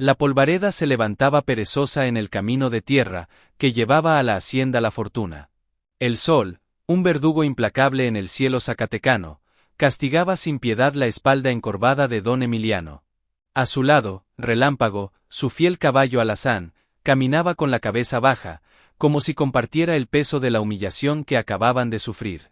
La polvareda se levantaba perezosa en el camino de tierra que llevaba a la hacienda La Fortuna. El sol, un verdugo implacable en el cielo zacatecano, castigaba sin piedad la espalda encorvada de don Emiliano. A su lado, Relámpago, su fiel caballo alazán, caminaba con la cabeza baja, como si compartiera el peso de la humillación que acababan de sufrir.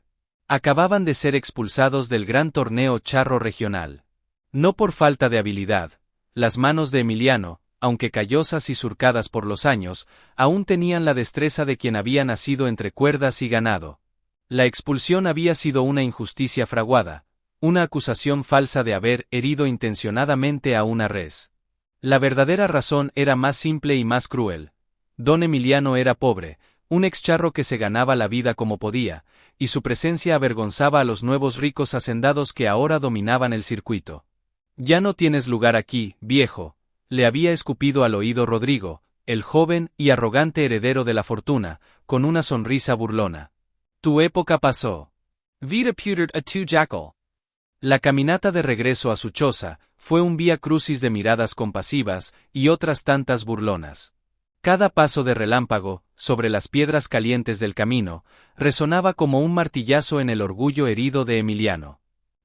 Acababan de ser expulsados del gran torneo charro regional. No por falta de habilidad, las manos de Emiliano, aunque callosas y surcadas por los años, aún tenían la destreza de quien había nacido entre cuerdas y ganado. La expulsión había sido una injusticia fraguada, una acusación falsa de haber herido intencionadamente a una res. La verdadera razón era más simple y más cruel. Don Emiliano era pobre, un excharro que se ganaba la vida como podía, y su presencia avergonzaba a los nuevos ricos hacendados que ahora dominaban el circuito. «Ya no tienes lugar aquí, viejo», le había escupido al oído Rodrigo, el joven y arrogante heredero de la fortuna, con una sonrisa burlona. «Tu época pasó. Vida putered a tu jackal». La caminata de regreso a su choza fue un vía crucis de miradas compasivas y otras tantas burlonas. Cada paso de Relámpago, sobre las piedras calientes del camino, resonaba como un martillazo en el orgullo herido de Emiliano.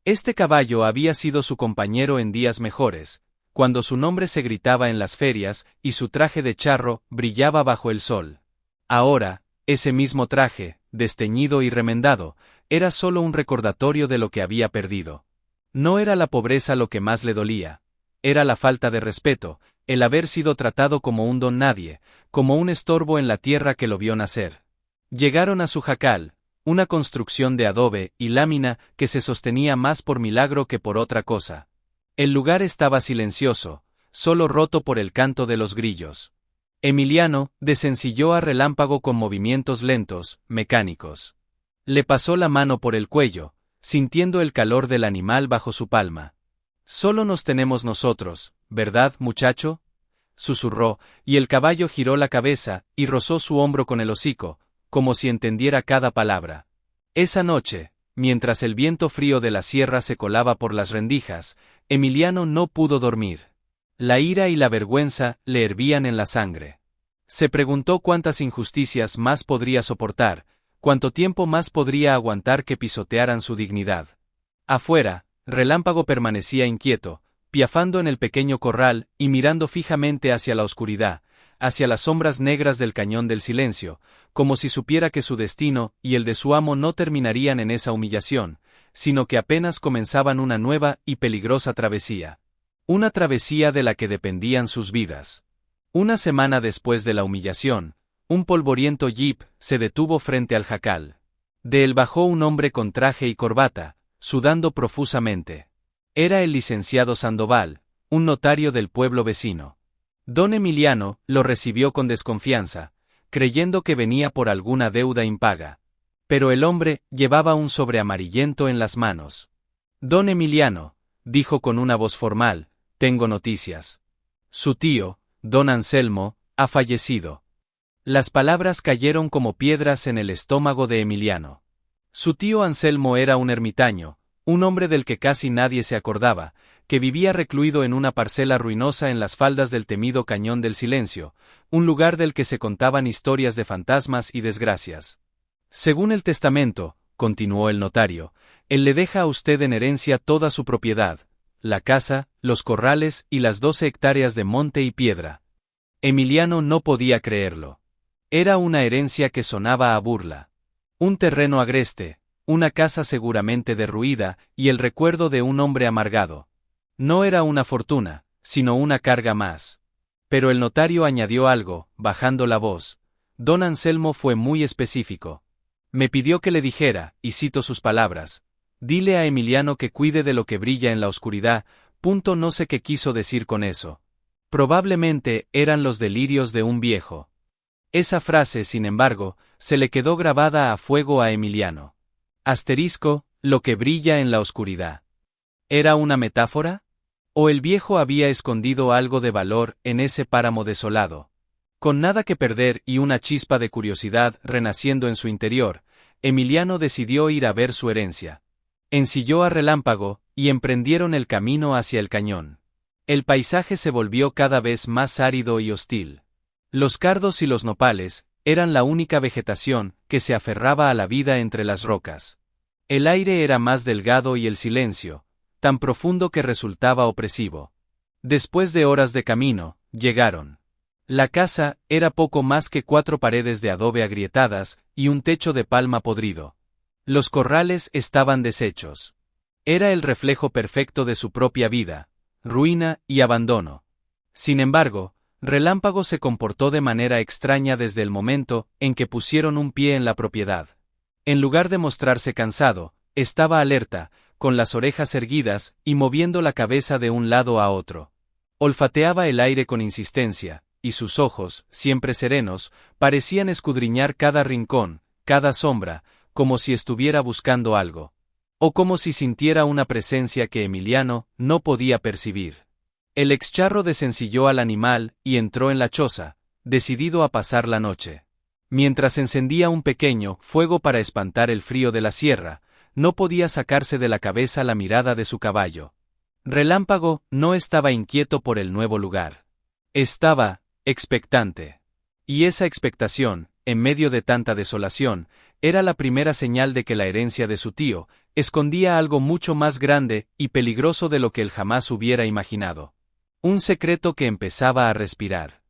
Este caballo había sido su compañero en días mejores, cuando su nombre se gritaba en las ferias y su traje de charro brillaba bajo el sol. Ahora, ese mismo traje, desteñido y remendado, era solo un recordatorio de lo que había perdido. No era la pobreza lo que más le dolía, era la falta de respeto, el haber sido tratado como un don nadie, como un estorbo en la tierra que lo vio nacer. Llegaron a su jacal, una construcción de adobe y lámina que se sostenía más por milagro que por otra cosa. El lugar estaba silencioso, solo roto por el canto de los grillos. Emiliano desencilló a Relámpago con movimientos lentos, mecánicos. Le pasó la mano por el cuello, sintiendo el calor del animal bajo su palma. «Solo nos tenemos nosotros, ¿verdad, muchacho?», susurró, y el caballo giró la cabeza y rozó su hombro con el hocico, como si entendiera cada palabra. Esa noche, mientras el viento frío de la sierra se colaba por las rendijas, Emiliano no pudo dormir. La ira y la vergüenza le hervían en la sangre. Se preguntó cuántas injusticias más podría soportar, cuánto tiempo más podría aguantar que pisotearan su dignidad. Afuera, Relámpago permanecía inquieto, piafando en el pequeño corral y mirando fijamente hacia la oscuridad, hacia las sombras negras del cañón del silencio, como si supiera que su destino y el de su amo no terminarían en esa humillación, sino que apenas comenzaban una nueva y peligrosa travesía. Una travesía de la que dependían sus vidas. Una semana después de la humillación, un polvoriento jeep se detuvo frente al jacal. De él bajó un hombre con traje y corbata, sudando profusamente. Era el licenciado Sandoval, un notario del pueblo vecino. Don Emiliano lo recibió con desconfianza, creyendo que venía por alguna deuda impaga. Pero el hombre llevaba un sobre amarillento en las manos. «Don Emiliano», dijo con una voz formal, «tengo noticias. Su tío, don Anselmo, ha fallecido». Las palabras cayeron como piedras en el estómago de Emiliano. Su tío Anselmo era un ermitaño, un hombre del que casi nadie se acordaba, que vivía recluido en una parcela ruinosa en las faldas del temido Cañón del Silencio, un lugar del que se contaban historias de fantasmas y desgracias. «Según el testamento», continuó el notario, «él le deja a usted en herencia toda su propiedad, la casa, los corrales y las 12 hectáreas de monte y piedra». Emiliano no podía creerlo. Era una herencia que sonaba a burla. Un terreno agreste, una casa seguramente derruida y el recuerdo de un hombre amargado. No era una fortuna, sino una carga más. Pero el notario añadió algo, bajando la voz. Don Anselmo fue muy específico. Me pidió que le dijera, y cito sus palabras, «Dile a Emiliano que cuide de lo que brilla en la oscuridad», no sé qué quiso decir con eso. Probablemente eran los delirios de un viejo. Esa frase, sin embargo, se le quedó grabada a fuego a Emiliano. Asterisco, lo que brilla en la oscuridad. ¿Era una metáfora? ¿O el viejo había escondido algo de valor en ese páramo desolado? Con nada que perder y una chispa de curiosidad renaciendo en su interior, Emiliano decidió ir a ver su herencia. Ensilló a Relámpago y emprendieron el camino hacia el cañón. El paisaje se volvió cada vez más árido y hostil. Los cardos y los nopales eran la única vegetación que se aferraba a la vida entre las rocas. El aire era más delgado y el silencio, tan profundo que resultaba opresivo. Después de horas de camino, llegaron. La casa era poco más que 4 paredes de adobe agrietadas y un techo de palma podrido. Los corrales estaban deshechos. Era el reflejo perfecto de su propia vida, ruina y abandono. Sin embargo, Relámpago se comportó de manera extraña desde el momento en que pusieron un pie en la propiedad. En lugar de mostrarse cansado, estaba alerta, con las orejas erguidas y moviendo la cabeza de un lado a otro. Olfateaba el aire con insistencia, y sus ojos, siempre serenos, parecían escudriñar cada rincón, cada sombra, como si estuviera buscando algo. O como si sintiera una presencia que Emiliano no podía percibir. El excharro desencilló al animal y entró en la choza, decidido a pasar la noche. Mientras encendía un pequeño fuego para espantar el frío de la sierra, no podía sacarse de la cabeza la mirada de su caballo. Relámpago no estaba inquieto por el nuevo lugar. Estaba expectante. Y esa expectación, en medio de tanta desolación, era la primera señal de que la herencia de su tío escondía algo mucho más grande y peligroso de lo que él jamás hubiera imaginado. Un secreto que empezaba a respirar.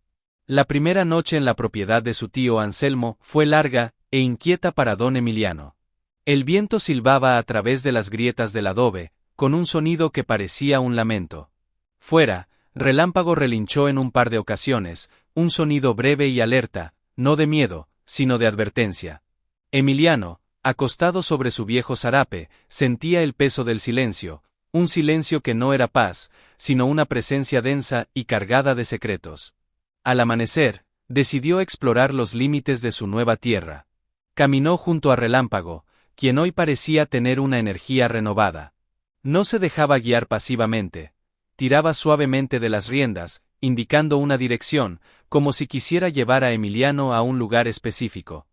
La primera noche en la propiedad de su tío Anselmo fue larga e inquieta para don Emiliano. El viento silbaba a través de las grietas del adobe, con un sonido que parecía un lamento. Fuera, Relámpago relinchó en un par de ocasiones, un sonido breve y alerta, no de miedo, sino de advertencia. Emiliano, acostado sobre su viejo zarape, sentía el peso del silencio, un silencio que no era paz, sino una presencia densa y cargada de secretos. Al amanecer, decidió explorar los límites de su nueva tierra. Caminó junto a Relámpago, quien hoy parecía tener una energía renovada. No se dejaba guiar pasivamente. Tiraba suavemente de las riendas, indicando una dirección, como si quisiera llevar a Emiliano a un lugar específico.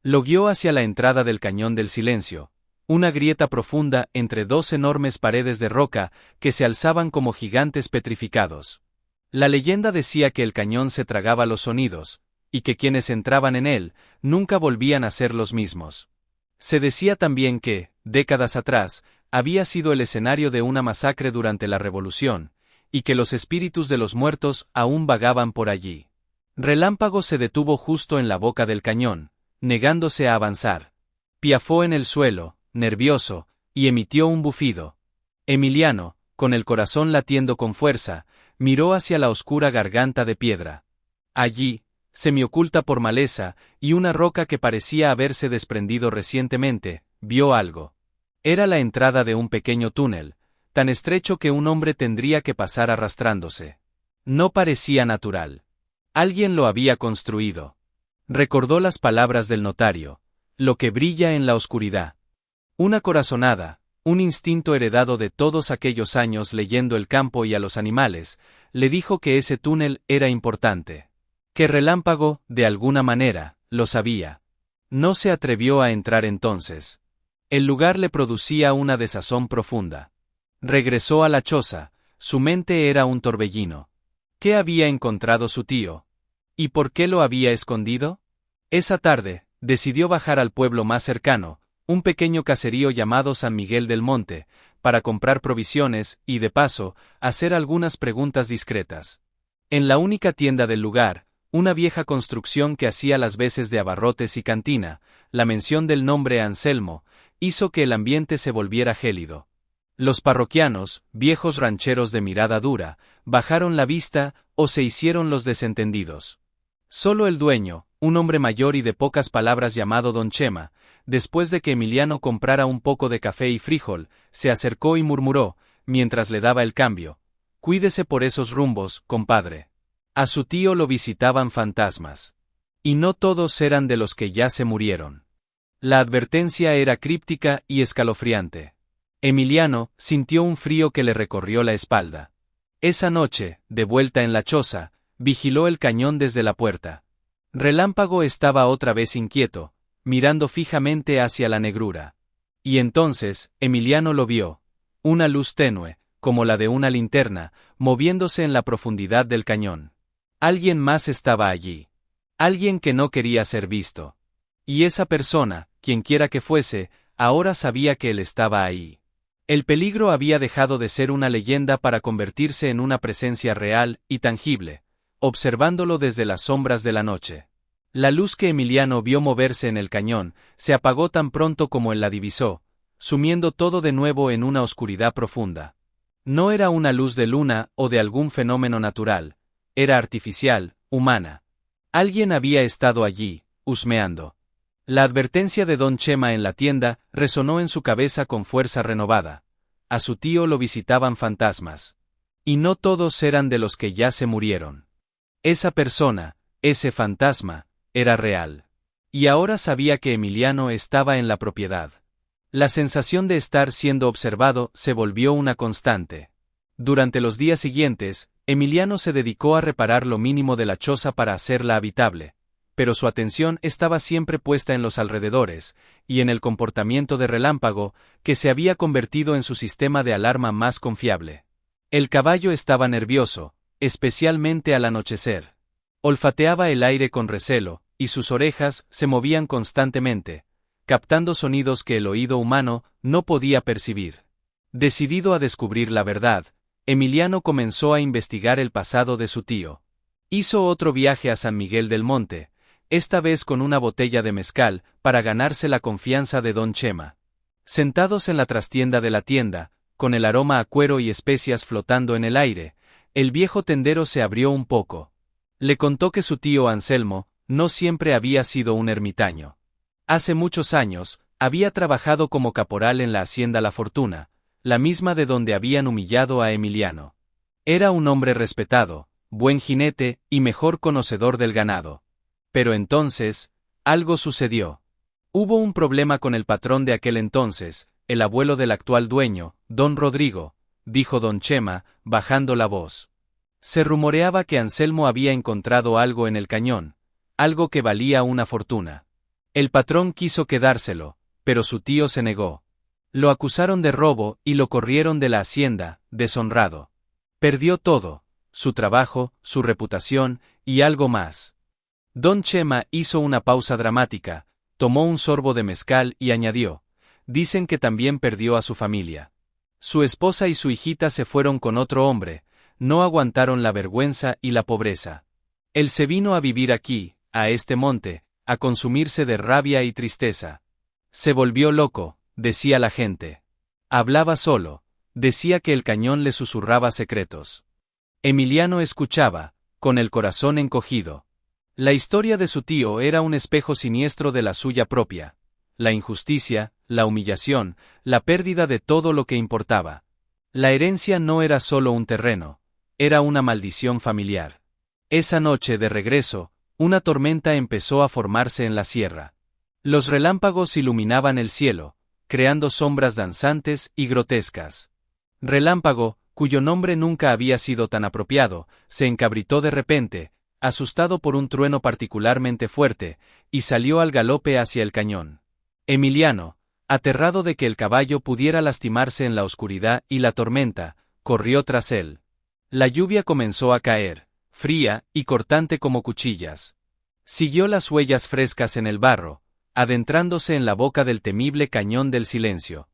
Lo guió hacia la entrada del Cañón del Silencio, una grieta profunda entre 2 enormes paredes de roca que se alzaban como gigantes petrificados. La leyenda decía que el cañón se tragaba los sonidos, y que quienes entraban en él nunca volvían a ser los mismos. Se decía también que, décadas atrás, había sido el escenario de una masacre durante la Revolución, y que los espíritus de los muertos aún vagaban por allí. Relámpago se detuvo justo en la boca del cañón, negándose a avanzar. Piafó en el suelo, nervioso, y emitió un bufido. Emiliano, con el corazón latiendo con fuerza, miró hacia la oscura garganta de piedra. Allí, semioculta por maleza y una roca que parecía haberse desprendido recientemente, vio algo. Era la entrada de un pequeño túnel, tan estrecho que un hombre tendría que pasar arrastrándose. No parecía natural. Alguien lo había construido. Recordó las palabras del notario: lo que brilla en la oscuridad. Una corazonada, un instinto heredado de todos aquellos años leyendo el campo y a los animales, le dijo que ese túnel era importante. Que Relámpago, de alguna manera, lo sabía. No se atrevió a entrar entonces. El lugar le producía una desazón profunda. Regresó a la choza, su mente era un torbellino. ¿Qué había encontrado su tío? ¿Y por qué lo había escondido? Esa tarde, decidió bajar al pueblo más cercano, un pequeño caserío llamado San Miguel del Monte, para comprar provisiones y, de paso, hacer algunas preguntas discretas. En la única tienda del lugar, una vieja construcción que hacía las veces de abarrotes y cantina, la mención del nombre Anselmo, hizo que el ambiente se volviera gélido. Los parroquianos, viejos rancheros de mirada dura, bajaron la vista o se hicieron los desentendidos. Solo el dueño, un hombre mayor y de pocas palabras llamado Don Chema, después de que Emiliano comprara un poco de café y frijol, se acercó y murmuró, mientras le daba el cambio: «Cuídese por esos rumbos, compadre. A su tío lo visitaban fantasmas. Y no todos eran de los que ya se murieron». La advertencia era críptica y escalofriante. Emiliano sintió un frío que le recorrió la espalda. Esa noche, de vuelta en la choza, vigiló el cañón desde la puerta. Relámpago estaba otra vez inquieto, mirando fijamente hacia la negrura. Y entonces, Emiliano lo vio. Una luz tenue, como la de una linterna, moviéndose en la profundidad del cañón. Alguien más estaba allí. Alguien que no quería ser visto. Y esa persona, quienquiera que fuese, ahora sabía que él estaba ahí. El peligro había dejado de ser una leyenda para convertirse en una presencia real y tangible, observándolo desde las sombras de la noche. La luz que Emiliano vio moverse en el cañón se apagó tan pronto como él la divisó, sumiendo todo de nuevo en una oscuridad profunda. No era una luz de luna o de algún fenómeno natural, era artificial, humana. Alguien había estado allí, husmeando. La advertencia de don Chema en la tienda resonó en su cabeza con fuerza renovada. A su tío lo visitaban fantasmas. Y no todos eran de los que ya se murieron. Esa persona, ese fantasma, era real. Y ahora sabía que Emiliano estaba en la propiedad. La sensación de estar siendo observado se volvió una constante. Durante los días siguientes, Emiliano se dedicó a reparar lo mínimo de la choza para hacerla habitable, pero su atención estaba siempre puesta en los alrededores, y en el comportamiento de Relámpago, que se había convertido en su sistema de alarma más confiable. El caballo estaba nervioso, especialmente al anochecer. Olfateaba el aire con recelo, y sus orejas se movían constantemente, captando sonidos que el oído humano no podía percibir. Decidido a descubrir la verdad, Emiliano comenzó a investigar el pasado de su tío. Hizo otro viaje a San Miguel del Monte, esta vez con una botella de mezcal, para ganarse la confianza de don Chema. Sentados en la trastienda de la tienda, con el aroma a cuero y especias flotando en el aire, el viejo tendero se abrió un poco. Le contó que su tío Anselmo no siempre había sido un ermitaño. Hace muchos años, había trabajado como caporal en la hacienda La Fortuna, la misma de donde habían humillado a Emiliano. Era un hombre respetado, buen jinete y mejor conocedor del ganado. Pero entonces, algo sucedió. Hubo un problema con el patrón de aquel entonces, el abuelo del actual dueño, don Rodrigo, dijo don Chema, bajando la voz. Se rumoreaba que Anselmo había encontrado algo en el cañón, algo que valía una fortuna. El patrón quiso quedárselo, pero su tío se negó. Lo acusaron de robo y lo corrieron de la hacienda, deshonrado. Perdió todo, su trabajo, su reputación y algo más. Don Chema hizo una pausa dramática, tomó un sorbo de mezcal y añadió, dicen que también perdió a su familia. Su esposa y su hijita se fueron con otro hombre, no aguantaron la vergüenza y la pobreza. Él se vino a vivir aquí, a este monte, a consumirse de rabia y tristeza. Se volvió loco, decía la gente. Hablaba solo, decía que el cañón le susurraba secretos. Emiliano escuchaba, con el corazón encogido. La historia de su tío era un espejo siniestro de la suya propia. La injusticia, la humillación, la pérdida de todo lo que importaba. La herencia no era solo un terreno, era una maldición familiar. Esa noche de regreso, una tormenta empezó a formarse en la sierra. Los relámpagos iluminaban el cielo, creando sombras danzantes y grotescas. Relámpago, cuyo nombre nunca había sido tan apropiado, se encabritó de repente, asustado por un trueno particularmente fuerte, y salió al galope hacia el cañón. Emiliano, aterrado de que el caballo pudiera lastimarse en la oscuridad y la tormenta, corrió tras él. La lluvia comenzó a caer, fría y cortante como cuchillas. Siguió las huellas frescas en el barro, adentrándose en la boca del temible cañón del silencio.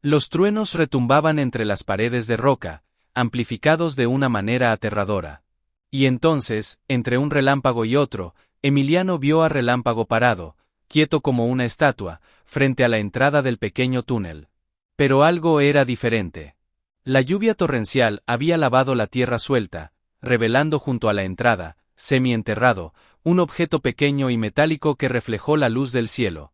Los truenos retumbaban entre las paredes de roca, amplificados de una manera aterradora. Y entonces, entre un relámpago y otro, Emiliano vio a Relámpago parado, quieto como una estatua, frente a la entrada del pequeño túnel. Pero algo era diferente. La lluvia torrencial había lavado la tierra suelta, revelando junto a la entrada, semienterrado, un objeto pequeño y metálico que reflejó la luz del cielo.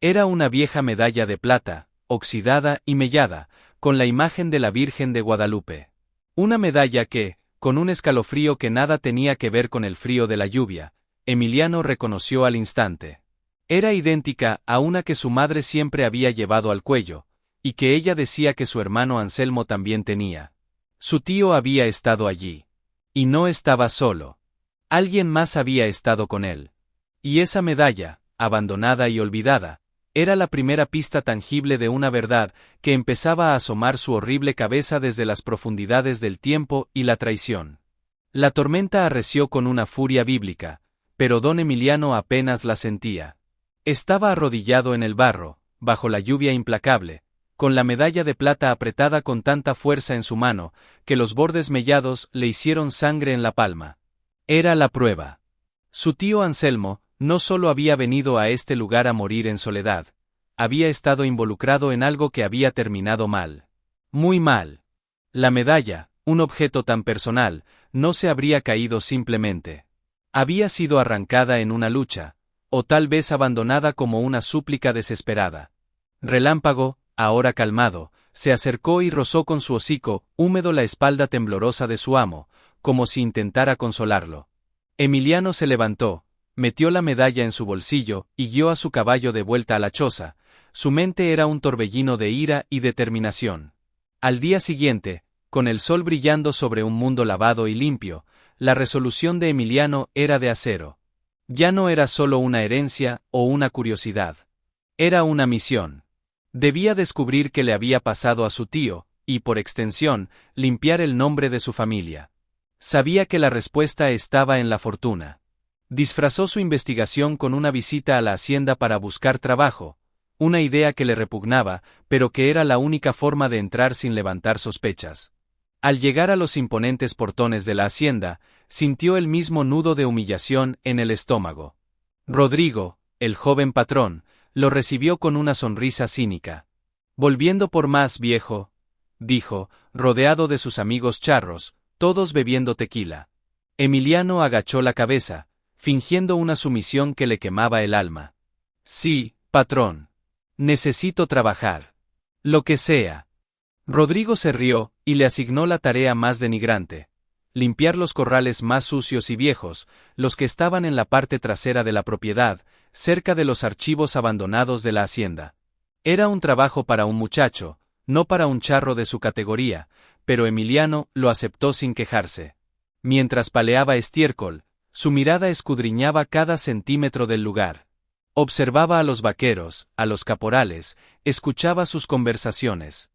Era una vieja medalla de plata, oxidada y mellada, con la imagen de la Virgen de Guadalupe. Una medalla que, con un escalofrío que nada tenía que ver con el frío de la lluvia, Emiliano reconoció al instante. Era idéntica a una que su madre siempre había llevado al cuello, y que ella decía que su hermano Anselmo también tenía. Su tío había estado allí. Y no estaba solo. Alguien más había estado con él. Y esa medalla, abandonada y olvidada, Era la primera pista tangible de una verdad que empezaba a asomar su horrible cabeza desde las profundidades del tiempo y la traición. La tormenta arreció con una furia bíblica, pero don Emiliano apenas la sentía. Estaba arrodillado en el barro, bajo la lluvia implacable, con la medalla de plata apretada con tanta fuerza en su mano, que los bordes mellados le hicieron sangre en la palma. Era la prueba. Su tío Anselmo no solo había venido a este lugar a morir en soledad, había estado involucrado en algo que había terminado mal. Muy mal. La medalla, un objeto tan personal, no se habría caído simplemente. Había sido arrancada en una lucha, o tal vez abandonada como una súplica desesperada. Relámpago, ahora calmado, se acercó y rozó con su hocico húmedo la espalda temblorosa de su amo, como si intentara consolarlo. Emiliano se levantó, metió la medalla en su bolsillo y guió a su caballo de vuelta a la choza. Su mente era un torbellino de ira y determinación. Al día siguiente, con el sol brillando sobre un mundo lavado y limpio, la resolución de Emiliano era de acero. Ya no era solo una herencia o una curiosidad. Era una misión. Debía descubrir qué le había pasado a su tío, y por extensión, limpiar el nombre de su familia. Sabía que la respuesta estaba en la fortuna. Disfrazó su investigación con una visita a la hacienda para buscar trabajo, una idea que le repugnaba, pero que era la única forma de entrar sin levantar sospechas. Al llegar a los imponentes portones de la hacienda, sintió el mismo nudo de humillación en el estómago. Rodrigo, el joven patrón, lo recibió con una sonrisa cínica. Volviendo por más, viejo, dijo, rodeado de sus amigos charros, todos bebiendo tequila. Emiliano agachó la cabeza, fingiendo una sumisión que le quemaba el alma. Sí, patrón. Necesito trabajar. Lo que sea. Rodrigo se rió, y le asignó la tarea más denigrante: limpiar los corrales más sucios y viejos, los que estaban en la parte trasera de la propiedad, cerca de los archivos abandonados de la hacienda. Era un trabajo para un muchacho, no para un charro de su categoría, pero Emiliano lo aceptó sin quejarse. Mientras paleaba estiércol, su mirada escudriñaba cada centímetro del lugar. Observaba a los vaqueros, a los caporales, escuchaba sus conversaciones.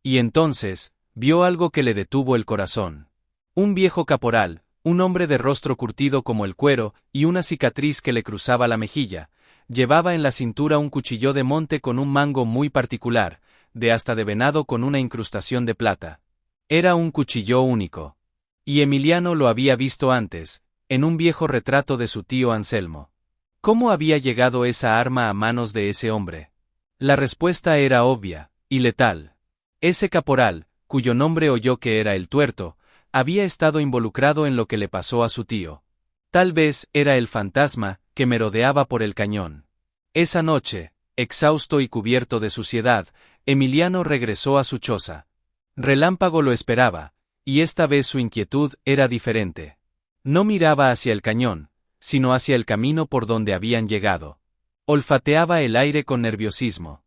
Y entonces, vio algo que le detuvo el corazón. Un viejo caporal, un hombre de rostro curtido como el cuero y una cicatriz que le cruzaba la mejilla, llevaba en la cintura un cuchillo de monte con un mango muy particular, de asta de venado con una incrustación de plata. Era un cuchillo único. Y Emiliano lo había visto antes, en un viejo retrato de su tío Anselmo. ¿Cómo había llegado esa arma a manos de ese hombre? La respuesta era obvia, y letal. Ese caporal, cuyo nombre oyó que era el Tuerto, había estado involucrado en lo que le pasó a su tío. Tal vez era el fantasma que merodeaba por el cañón. Esa noche, exhausto y cubierto de suciedad, Emiliano regresó a su choza. Relámpago lo esperaba, y esta vez su inquietud era diferente. No miraba hacia el cañón, sino hacia el camino por donde habían llegado. Olfateaba el aire con nerviosismo.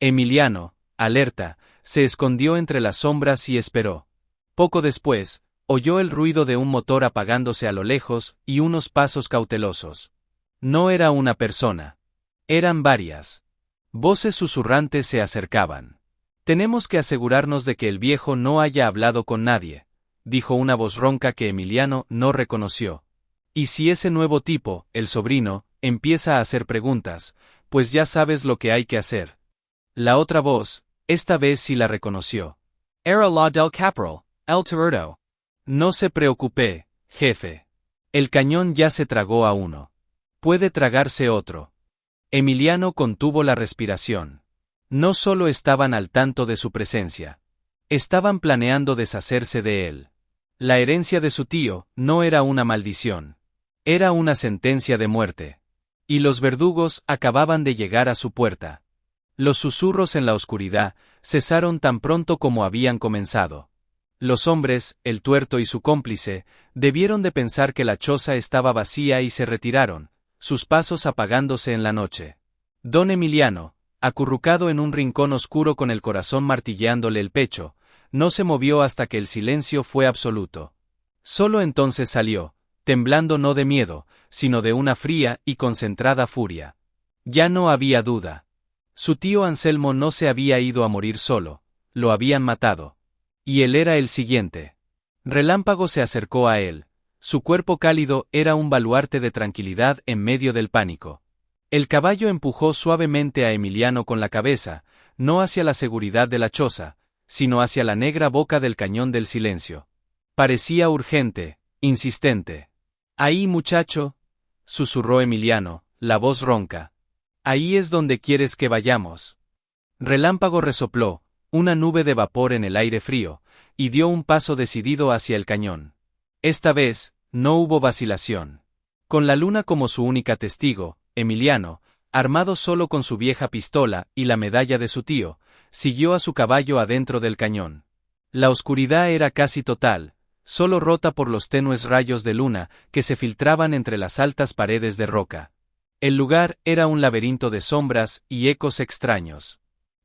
Emiliano, alerta, se escondió entre las sombras y esperó. Poco después, oyó el ruido de un motor apagándose a lo lejos y unos pasos cautelosos. No era una persona. Eran varias. Voces susurrantes se acercaban. «Tenemos que asegurarnos de que el viejo no haya hablado con nadie», dijo una voz ronca que Emiliano no reconoció. «Y si ese nuevo tipo, el sobrino, empieza a hacer preguntas, pues ya sabes lo que hay que hacer». La otra voz, esta vez sí la reconoció. «Era la del caporal, el Tuerto». «No se preocupe, jefe. El cañón ya se tragó a uno. Puede tragarse otro». Emiliano contuvo la respiración. No solo estaban al tanto de su presencia. Estaban planeando deshacerse de él. La herencia de su tío no era una maldición. Era una sentencia de muerte. Y los verdugos acababan de llegar a su puerta. Los susurros en la oscuridad cesaron tan pronto como habían comenzado. Los hombres, el Tuerto y su cómplice, debieron de pensar que la choza estaba vacía y se retiraron, sus pasos apagándose en la noche. Don Emiliano, acurrucado en un rincón oscuro con el corazón martilleándole el pecho, no se movió hasta que el silencio fue absoluto. Solo entonces salió, temblando no de miedo, sino de una fría y concentrada furia. Ya no había duda. Su tío Anselmo no se había ido a morir solo, lo habían matado. Y él era el siguiente. Relámpago se acercó a él. Su cuerpo cálido era un baluarte de tranquilidad en medio del pánico. El caballo empujó suavemente a Emiliano con la cabeza, no hacia la seguridad de la choza, sino hacia la negra boca del cañón del silencio. Parecía urgente, insistente. «Ahí, muchacho», susurró Emiliano, la voz ronca. «Ahí es donde quieres que vayamos». Relámpago resopló, una nube de vapor en el aire frío, y dio un paso decidido hacia el cañón. Esta vez, no hubo vacilación. Con la luna como su única testigo, Emiliano, armado solo con su vieja pistola y la medalla de su tío, siguió a su caballo adentro del cañón. La oscuridad era casi total, solo rota por los tenues rayos de luna que se filtraban entre las altas paredes de roca. El lugar era un laberinto de sombras y ecos extraños.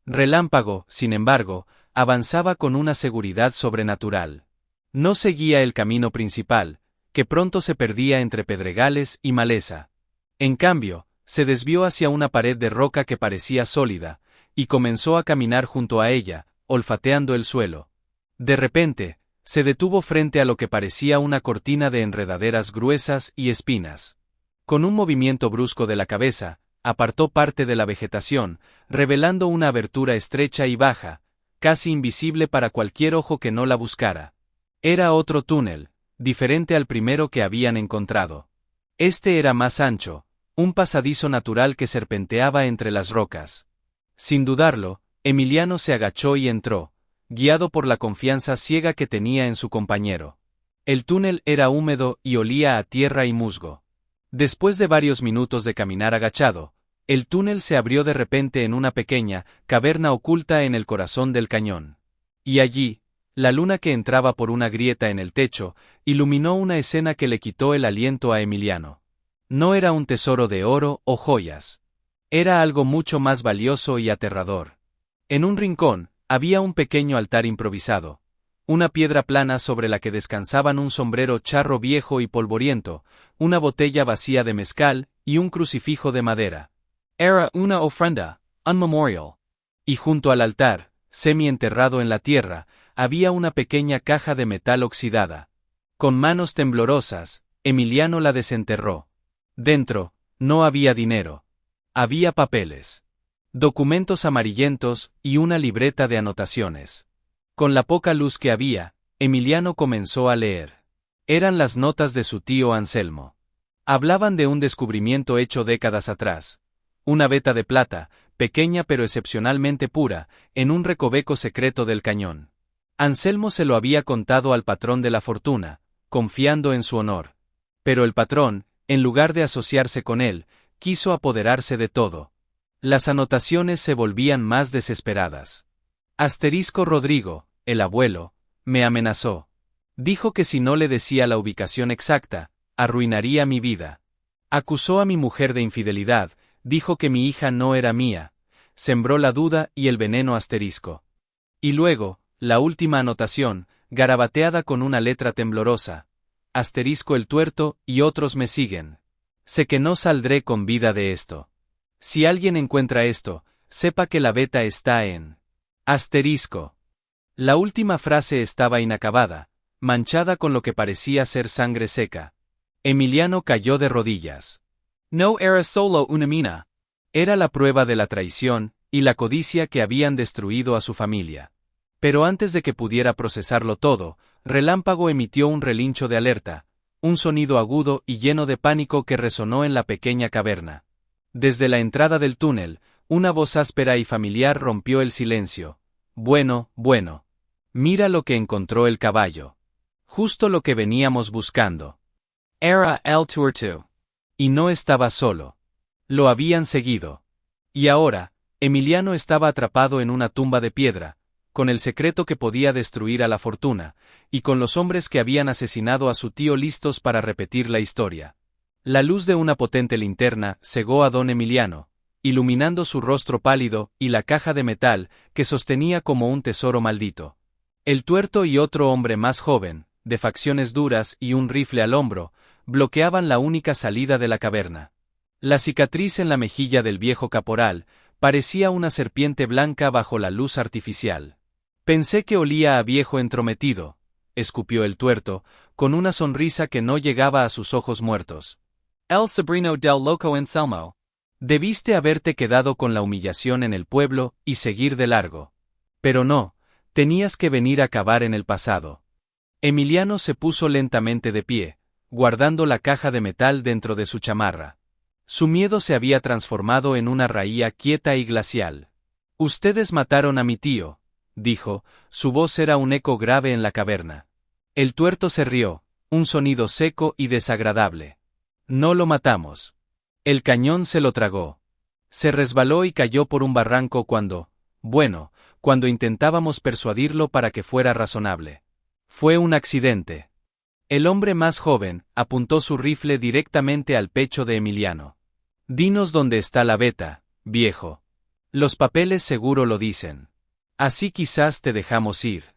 Relámpago, sin embargo, avanzaba con una seguridad sobrenatural. No seguía el camino principal, que pronto se perdía entre pedregales y maleza. En cambio, se desvió hacia una pared de roca que parecía sólida, y comenzó a caminar junto a ella, olfateando el suelo. De repente, se detuvo frente a lo que parecía una cortina de enredaderas gruesas y espinas. Con un movimiento brusco de la cabeza, apartó parte de la vegetación, revelando una abertura estrecha y baja, casi invisible para cualquier ojo que no la buscara. Era otro túnel, diferente al primero que habían encontrado. Este era más ancho, un pasadizo natural que serpenteaba entre las rocas. Sin dudarlo, Emiliano se agachó y entró, guiado por la confianza ciega que tenía en su compañero. El túnel era húmedo y olía a tierra y musgo. Después de varios minutos de caminar agachado, el túnel se abrió de repente en una pequeña caverna oculta en el corazón del cañón. Y allí, la luna que entraba por una grieta en el techo, iluminó una escena que le quitó el aliento a Emiliano. No era un tesoro de oro o joyas. Era algo mucho más valioso y aterrador. En un rincón, había un pequeño altar improvisado. Una piedra plana sobre la que descansaban un sombrero charro viejo y polvoriento, una botella vacía de mezcal y un crucifijo de madera. Era una ofrenda, un memorial. Y junto al altar, semi-enterrado en la tierra, había una pequeña caja de metal oxidada. Con manos temblorosas, Emiliano la desenterró. Dentro, no había dinero. Había papeles, documentos amarillentos y una libreta de anotaciones. Con la poca luz que había, Emiliano comenzó a leer. Eran las notas de su tío Anselmo. Hablaban de un descubrimiento hecho décadas atrás. Una veta de plata, pequeña pero excepcionalmente pura, en un recoveco secreto del cañón. Anselmo se lo había contado al patrón de la fortuna, confiando en su honor. Pero el patrón, en lugar de asociarse con él, quiso apoderarse de todo. Las anotaciones se volvían más desesperadas. Asterisco Rodrigo, el abuelo, me amenazó. Dijo que si no le decía la ubicación exacta, arruinaría mi vida. Acusó a mi mujer de infidelidad, dijo que mi hija no era mía, sembró la duda y el veneno asterisco. Y luego, la última anotación, garabateada con una letra temblorosa. Asterisco el tuerto y otros me siguen. Sé que no saldré con vida de esto. Si alguien encuentra esto, sepa que la veta está en asterisco. La última frase estaba inacabada, manchada con lo que parecía ser sangre seca. Emiliano cayó de rodillas. No era solo una mina. Era la prueba de la traición y la codicia que habían destruido a su familia. Pero antes de que pudiera procesarlo todo, Relámpago emitió un relincho de alerta, un sonido agudo y lleno de pánico que resonó en la pequeña caverna. Desde la entrada del túnel, una voz áspera y familiar rompió el silencio. Bueno, bueno. Mira lo que encontró el caballo. Justo lo que veníamos buscando. Era el tuerto. Y no estaba solo. Lo habían seguido. Y ahora, Emiliano estaba atrapado en una tumba de piedra, con el secreto que podía destruir a la fortuna, y con los hombres que habían asesinado a su tío listos para repetir la historia. La luz de una potente linterna cegó a don Emiliano, iluminando su rostro pálido y la caja de metal que sostenía como un tesoro maldito. El tuerto y otro hombre más joven, de facciones duras y un rifle al hombro, bloqueaban la única salida de la caverna. La cicatriz en la mejilla del viejo caporal Parecía una serpiente blanca bajo la luz artificial. Pensé que olía a viejo entrometido, escupió el tuerto, con una sonrisa que no llegaba a sus ojos muertos. El sobrino del loco Anselmo. Debiste haberte quedado con la humillación en el pueblo y seguir de largo. Pero no, tenías que venir a cavar en el pasado. Emiliano se puso lentamente de pie, guardando la caja de metal dentro de su chamarra. Su miedo se había transformado en una raía quieta y glacial. Ustedes mataron a mi tío, dijo, su voz era un eco grave en la caverna. El tuerto se rió, un sonido seco y desagradable. No lo matamos. El cañón se lo tragó. Se resbaló y cayó por un barranco cuando intentábamos persuadirlo para que fuera razonable. Fue un accidente. El hombre más joven apuntó su rifle directamente al pecho de Emiliano. Dinos dónde está la beta, viejo. Los papeles seguro lo dicen. Así quizás te dejamos ir.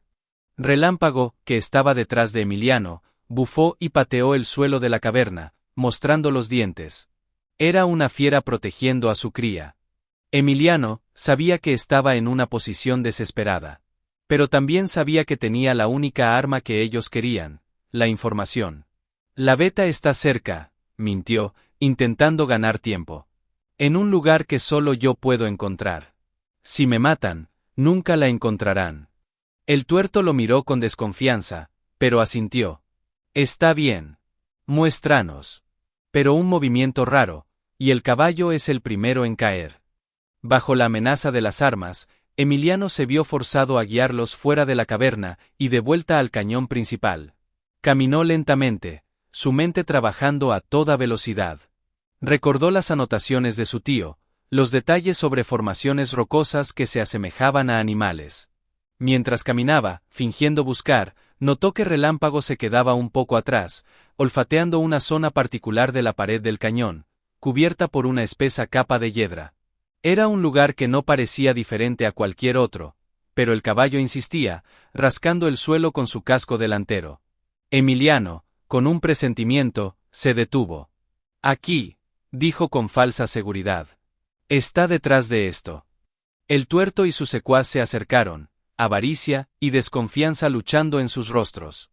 Relámpago, que estaba detrás de Emiliano, bufó y pateó el suelo de la caverna, mostrando los dientes. Era una fiera protegiendo a su cría. Emiliano sabía que estaba en una posición desesperada. Pero también sabía que tenía la única arma que ellos querían, la información. La beta está cerca, mintió, intentando ganar tiempo. En un lugar que solo yo puedo encontrar. Si me matan, nunca la encontrarán. El tuerto lo miró con desconfianza, pero asintió. Está bien. Muéstranos. Pero un movimiento raro, y el caballo es el primero en caer. Bajo la amenaza de las armas, Emiliano se vio forzado a guiarlos fuera de la caverna y de vuelta al cañón principal. Caminó lentamente, su mente trabajando a toda velocidad. Recordó las anotaciones de su tío, los detalles sobre formaciones rocosas que se asemejaban a animales. Mientras caminaba, fingiendo buscar, notó que Relámpago se quedaba un poco atrás, olfateando una zona particular de la pared del cañón, cubierta por una espesa capa de hiedra. Era un lugar que no parecía diferente a cualquier otro, pero el caballo insistía, rascando el suelo con su casco delantero. Emiliano, con un presentimiento, se detuvo. Aquí, dijo con falsa seguridad. Está detrás de esto. El tuerto y su secuaz se acercaron, avaricia y desconfianza luchando en sus rostros.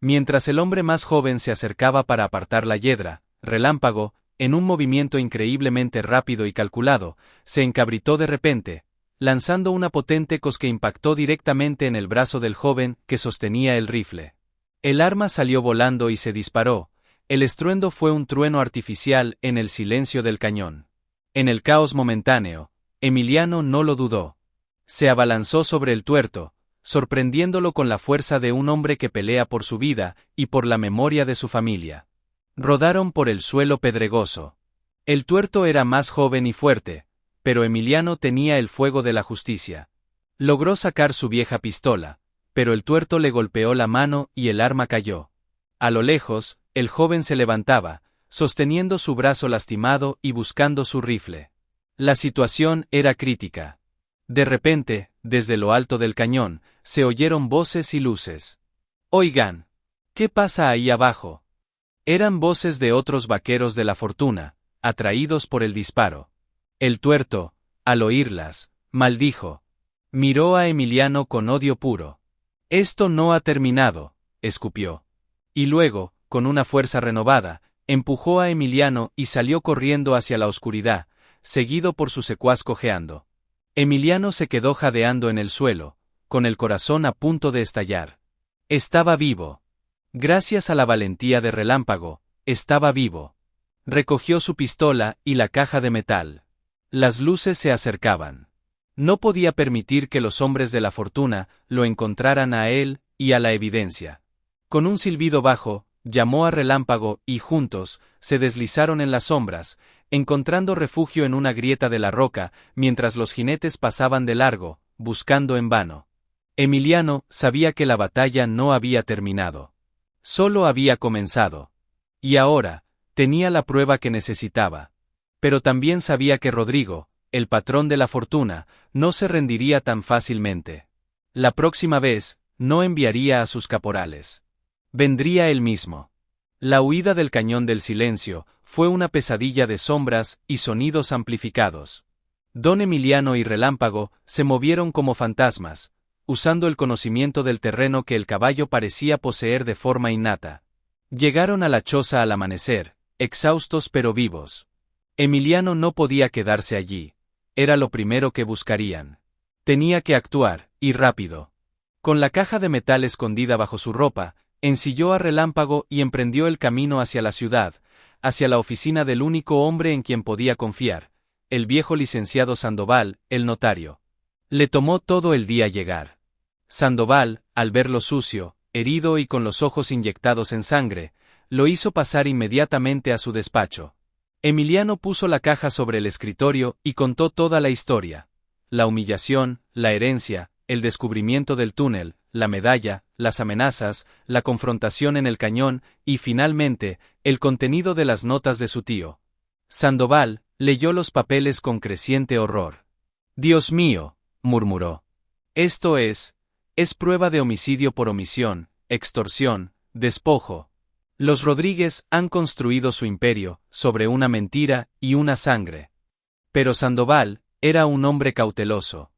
Mientras el hombre más joven se acercaba para apartar la hiedra, Relámpago, en un movimiento increíblemente rápido y calculado, se encabritó de repente, lanzando una potente cos que impactó directamente en el brazo del joven que sostenía el rifle. El arma salió volando y se disparó. El estruendo fue un trueno artificial en el silencio del cañón. En el caos momentáneo, Emiliano no lo dudó. Se abalanzó sobre el tuerto, sorprendiéndolo con la fuerza de un hombre que pelea por su vida y por la memoria de su familia. Rodaron por el suelo pedregoso. El tuerto era más joven y fuerte, pero Emiliano tenía el fuego de la justicia. Logró sacar su vieja pistola, pero el tuerto le golpeó la mano y el arma cayó. A lo lejos, el joven se levantaba, sosteniendo su brazo lastimado y buscando su rifle. La situación era crítica. De repente, desde lo alto del cañón, se oyeron voces y luces. «Oigan, ¿qué pasa ahí abajo?» Eran voces de otros vaqueros de la fortuna, atraídos por el disparo. El tuerto, al oírlas, maldijo. Miró a Emiliano con odio puro. «Esto no ha terminado», escupió. Y luego, con una fuerza renovada, empujó a Emiliano y salió corriendo hacia la oscuridad, seguido por su secuaz cojeando. Emiliano se quedó jadeando en el suelo, con el corazón a punto de estallar. Estaba vivo. Gracias a la valentía de Relámpago, estaba vivo. Recogió su pistola y la caja de metal. Las luces se acercaban. No podía permitir que los hombres de la fortuna lo encontraran a él y a la evidencia. Con un silbido bajo, llamó a Relámpago y juntos, se deslizaron en las sombras, encontrando refugio en una grieta de la roca, mientras los jinetes pasaban de largo, buscando en vano. Emiliano sabía que la batalla no había terminado. Solo había comenzado. Y ahora, tenía la prueba que necesitaba. Pero también sabía que Rodrigo, el patrón de la fortuna, no se rendiría tan fácilmente. La próxima vez, no enviaría a sus caporales. Vendría él mismo. La huida del cañón del silencio fue una pesadilla de sombras y sonidos amplificados. Don Emiliano y Relámpago se movieron como fantasmas, usando el conocimiento del terreno que el caballo parecía poseer de forma innata. Llegaron a la choza al amanecer, exhaustos pero vivos. Emiliano no podía quedarse allí. Era lo primero que buscarían. Tenía que actuar, y rápido. Con la caja de metal escondida bajo su ropa, ensilló a Relámpago y emprendió el camino hacia la ciudad, hacia la oficina del único hombre en quien podía confiar, el viejo licenciado Sandoval, el notario. Le tomó todo el día llegar. Sandoval, al verlo sucio, herido y con los ojos inyectados en sangre, lo hizo pasar inmediatamente a su despacho. Emiliano puso la caja sobre el escritorio y contó toda la historia. La humillación, la herencia, el descubrimiento del túnel, la medalla, las amenazas, la confrontación en el cañón y, finalmente, el contenido de las notas de su tío. Sandoval leyó los papeles con creciente horror. «Dios mío», murmuró. «Esto es prueba de homicidio por omisión, extorsión, despojo. Los Rodríguez han construido su imperio sobre una mentira y una sangre». Pero Sandoval era un hombre cauteloso.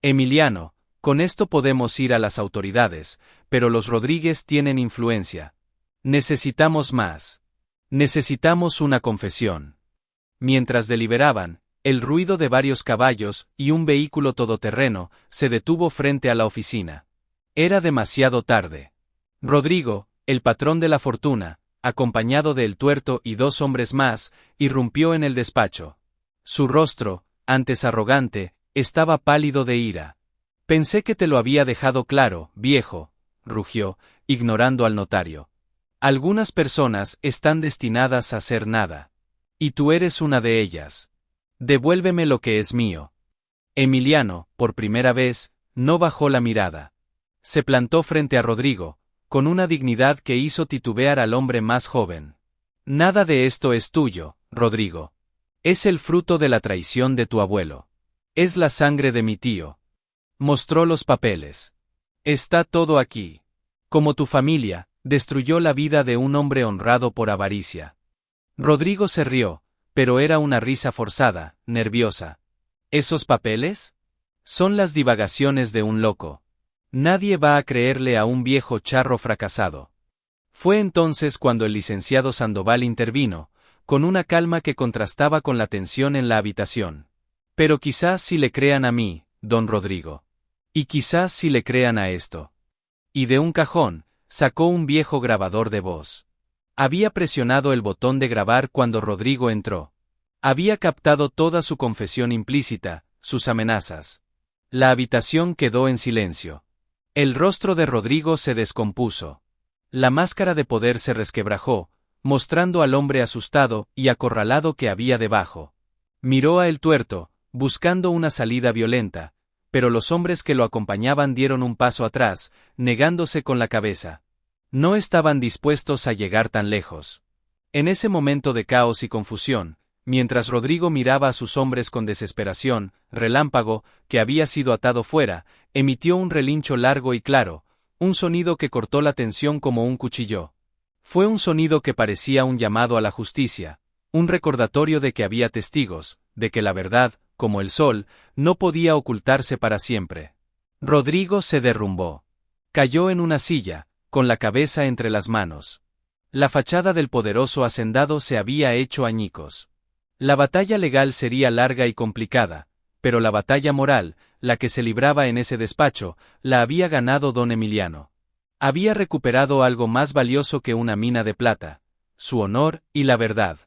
«Emiliano, con esto podemos ir a las autoridades, pero los Rodríguez tienen influencia. Necesitamos más. Necesitamos una confesión». Mientras deliberaban, el ruido de varios caballos y un vehículo todoterreno se detuvo frente a la oficina. Era demasiado tarde. Rodrigo, el patrón de la fortuna, acompañado de El Tuerto y 2 hombres más, irrumpió en el despacho. Su rostro, antes arrogante, estaba pálido de ira. «Pensé que te lo había dejado claro, viejo», rugió, ignorando al notario. «Algunas personas están destinadas a ser nada. Y tú eres una de ellas. Devuélveme lo que es mío». Emiliano, por primera vez, no bajó la mirada. Se plantó frente a Rodrigo, con una dignidad que hizo titubear al hombre más joven. «Nada de esto es tuyo, Rodrigo. Es el fruto de la traición de tu abuelo. Es la sangre de mi tío». Mostró los papeles. «Está todo aquí. Como tu familia, destruyó la vida de un hombre honrado por avaricia». Rodrigo se rió, pero era una risa forzada, nerviosa. «¿Esos papeles? Son las divagaciones de un loco. Nadie va a creerle a un viejo charro fracasado». Fue entonces cuando el licenciado Sandoval intervino, con una calma que contrastaba con la tensión en la habitación. «Pero quizás si le crean a mí, don Rodrigo. Y quizás si le crean a esto». Y de un cajón, sacó un viejo grabador de voz. Había presionado el botón de grabar cuando Rodrigo entró. Había captado toda su confesión implícita, sus amenazas. La habitación quedó en silencio. El rostro de Rodrigo se descompuso. La máscara de poder se resquebrajó, mostrando al hombre asustado y acorralado que había debajo. Miró a El Tuerto, buscando una salida violenta, pero los hombres que lo acompañaban dieron un paso atrás, negándose con la cabeza. No estaban dispuestos a llegar tan lejos. En ese momento de caos y confusión, mientras Rodrigo miraba a sus hombres con desesperación, Relámpago, que había sido atado fuera, emitió un relincho largo y claro, un sonido que cortó la tensión como un cuchillo. Fue un sonido que parecía un llamado a la justicia, un recordatorio de que había testigos, de que la verdad, como el sol, no podía ocultarse para siempre. Rodrigo se derrumbó. Cayó en una silla, con la cabeza entre las manos. La fachada del poderoso hacendado se había hecho añicos. La batalla legal sería larga y complicada, pero la batalla moral, la que se libraba en ese despacho, la había ganado don Emiliano. Había recuperado algo más valioso que una mina de plata: su honor y la verdad.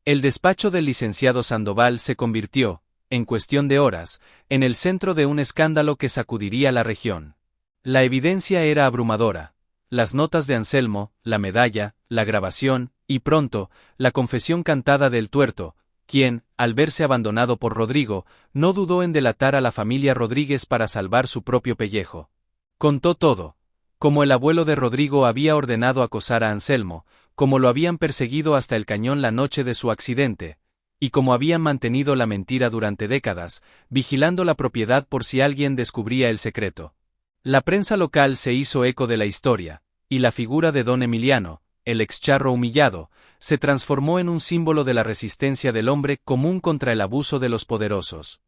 El despacho del licenciado Sandoval se convirtió, en cuestión de horas, en el centro de un escándalo que sacudiría la región. La evidencia era abrumadora. Las notas de Anselmo, la medalla, la grabación, y pronto, la confesión cantada del Tuerto, quien, al verse abandonado por Rodrigo, no dudó en delatar a la familia Rodríguez para salvar su propio pellejo. Contó todo, como el abuelo de Rodrigo había ordenado acosar a Anselmo, como lo habían perseguido hasta el cañón la noche de su accidente, y como habían mantenido la mentira durante décadas, vigilando la propiedad por si alguien descubría el secreto. La prensa local se hizo eco de la historia, y la figura de don Emiliano, el excharro humillado, se transformó en un símbolo de la resistencia del hombre común contra el abuso de los poderosos.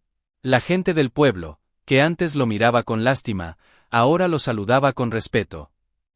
La gente del pueblo, que antes lo miraba con lástima, ahora lo saludaba con respeto.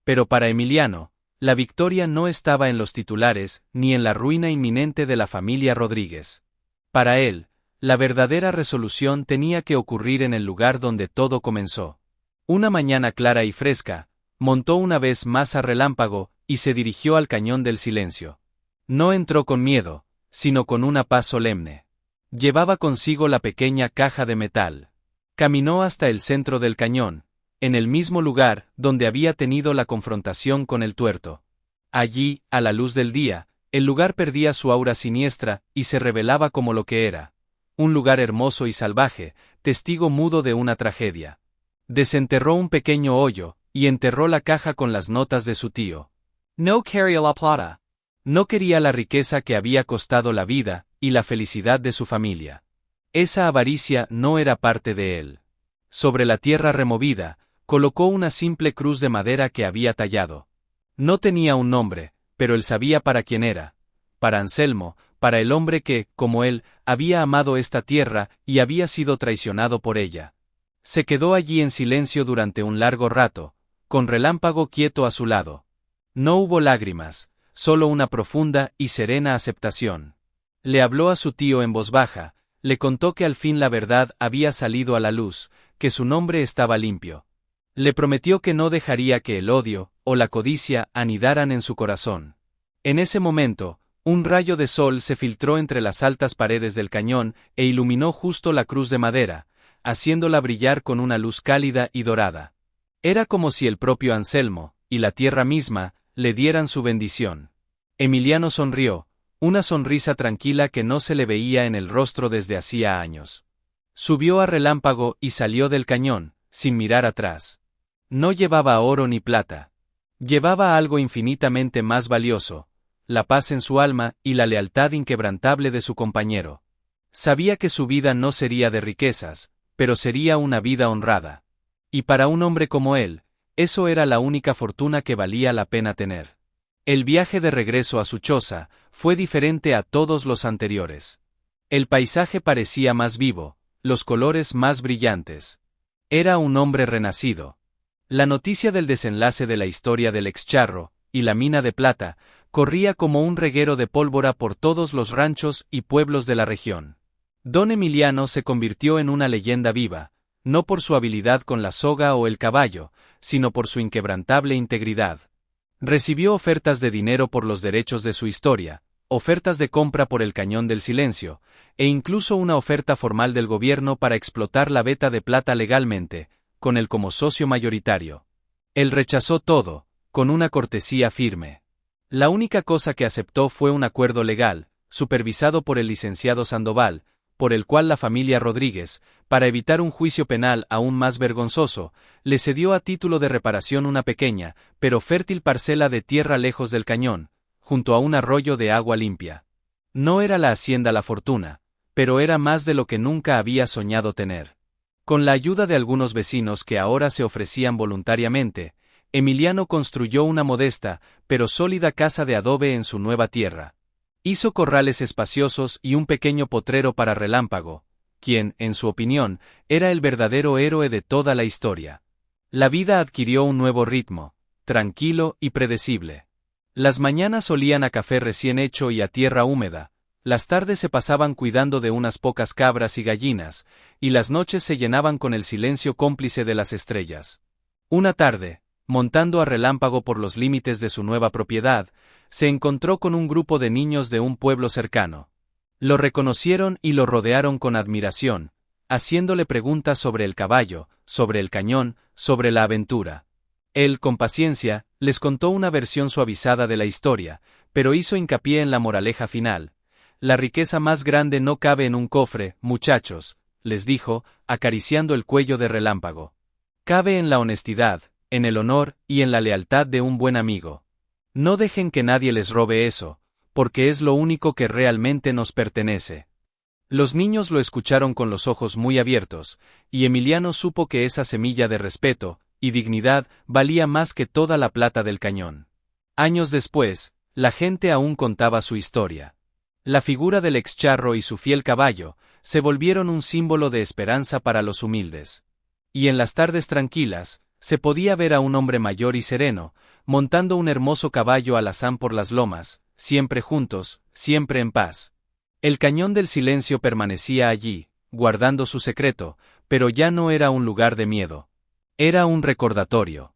Pero para Emiliano, la victoria no estaba en los titulares, ni en la ruina inminente de la familia Rodríguez. Para él, la verdadera resolución tenía que ocurrir en el lugar donde todo comenzó. Una mañana clara y fresca, montó una vez más a Relámpago y se dirigió al Cañón del Silencio. No entró con miedo, sino con una paz solemne. Llevaba consigo la pequeña caja de metal. Caminó hasta el centro del cañón, en el mismo lugar donde había tenido la confrontación con el tuerto. Allí, a la luz del día, el lugar perdía su aura siniestra y se revelaba como lo que era: un lugar hermoso y salvaje, testigo mudo de una tragedia. Desenterró un pequeño hoyo y enterró la caja con las notas de su tío. No quería la plata. No quería la riqueza que había costado la vida y la felicidad de su familia. Esa avaricia no era parte de él. Sobre la tierra removida, colocó una simple cruz de madera que había tallado. No tenía un nombre, pero él sabía para quién era. Para Anselmo, para el hombre que, como él, había amado esta tierra y había sido traicionado por ella. Se quedó allí en silencio durante un largo rato, con Relámpago quieto a su lado. No hubo lágrimas, solo una profunda y serena aceptación. Le habló a su tío en voz baja, le contó que al fin la verdad había salido a la luz, que su nombre estaba limpio. Le prometió que no dejaría que el odio o la codicia anidaran en su corazón. En ese momento, un rayo de sol se filtró entre las altas paredes del cañón e iluminó justo la cruz de madera, haciéndola brillar con una luz cálida y dorada. Era como si el propio Anselmo, y la tierra misma, le dieran su bendición. Emiliano sonrió, una sonrisa tranquila que no se le veía en el rostro desde hacía años. Subió a Relámpago y salió del cañón, sin mirar atrás. No llevaba oro ni plata. Llevaba algo infinitamente más valioso: la paz en su alma y la lealtad inquebrantable de su compañero. Sabía que su vida no sería de riquezas, pero sería una vida honrada. Y para un hombre como él, eso era la única fortuna que valía la pena tener. El viaje de regreso a su choza fue diferente a todos los anteriores. El paisaje parecía más vivo, los colores más brillantes. Era un hombre renacido. La noticia del desenlace de la historia del excharro y la mina de plata corría como un reguero de pólvora por todos los ranchos y pueblos de la región. Don Emiliano se convirtió en una leyenda viva, no por su habilidad con la soga o el caballo, sino por su inquebrantable integridad. Recibió ofertas de dinero por los derechos de su historia, ofertas de compra por el Cañón del Silencio, e incluso una oferta formal del gobierno para explotar la veta de plata legalmente, con él como socio mayoritario. Él rechazó todo, con una cortesía firme. La única cosa que aceptó fue un acuerdo legal, supervisado por el licenciado Sandoval, por el cual la familia Rodríguez, para evitar un juicio penal aún más vergonzoso, le cedió a título de reparación una pequeña, pero fértil parcela de tierra lejos del cañón, junto a un arroyo de agua limpia. No era la hacienda La Fortuna, pero era más de lo que nunca había soñado tener. Con la ayuda de algunos vecinos que ahora se ofrecían voluntariamente, Emiliano construyó una modesta, pero sólida casa de adobe en su nueva tierra. Hizo corrales espaciosos y un pequeño potrero para Relámpago, quien, en su opinión, era el verdadero héroe de toda la historia. La vida adquirió un nuevo ritmo, tranquilo y predecible. Las mañanas olían a café recién hecho y a tierra húmeda, las tardes se pasaban cuidando de unas pocas cabras y gallinas, y las noches se llenaban con el silencio cómplice de las estrellas. Una tarde, montando a Relámpago por los límites de su nueva propiedad, se encontró con un grupo de niños de un pueblo cercano. Lo reconocieron y lo rodearon con admiración, haciéndole preguntas sobre el caballo, sobre el cañón, sobre la aventura. Él, con paciencia, les contó una versión suavizada de la historia, pero hizo hincapié en la moraleja final. La riqueza más grande no cabe en un cofre, muchachos, les dijo, acariciando el cuello de Relámpago. Cabe en la honestidad, en el honor y en la lealtad de un buen amigo. No dejen que nadie les robe eso, porque es lo único que realmente nos pertenece. Los niños lo escucharon con los ojos muy abiertos, y Emiliano supo que esa semilla de respeto y dignidad valía más que toda la plata del cañón. Años después, la gente aún contaba su historia. La figura del excharro y su fiel caballo se volvieron un símbolo de esperanza para los humildes. Y en las tardes tranquilas, se podía ver a un hombre mayor y sereno, montando un hermoso caballo alazán por las lomas, siempre juntos, siempre en paz. El cañón del silencio permanecía allí, guardando su secreto, pero ya no era un lugar de miedo. Era un recordatorio.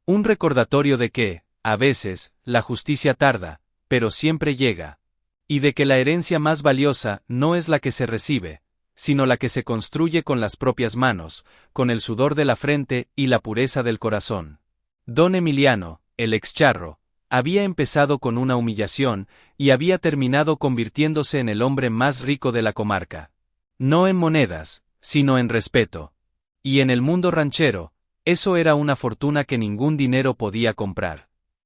Un recordatorio de que, a veces, la justicia tarda, pero siempre llega. Y de que la herencia más valiosa no es la que se recibe, sino la que se construye con las propias manos, con el sudor de la frente y la pureza del corazón. Don Emiliano, el excharro, había empezado con una humillación y había terminado convirtiéndose en el hombre más rico de la comarca. No en monedas, sino en respeto. Y en el mundo ranchero, eso era una fortuna que ningún dinero podía comprar.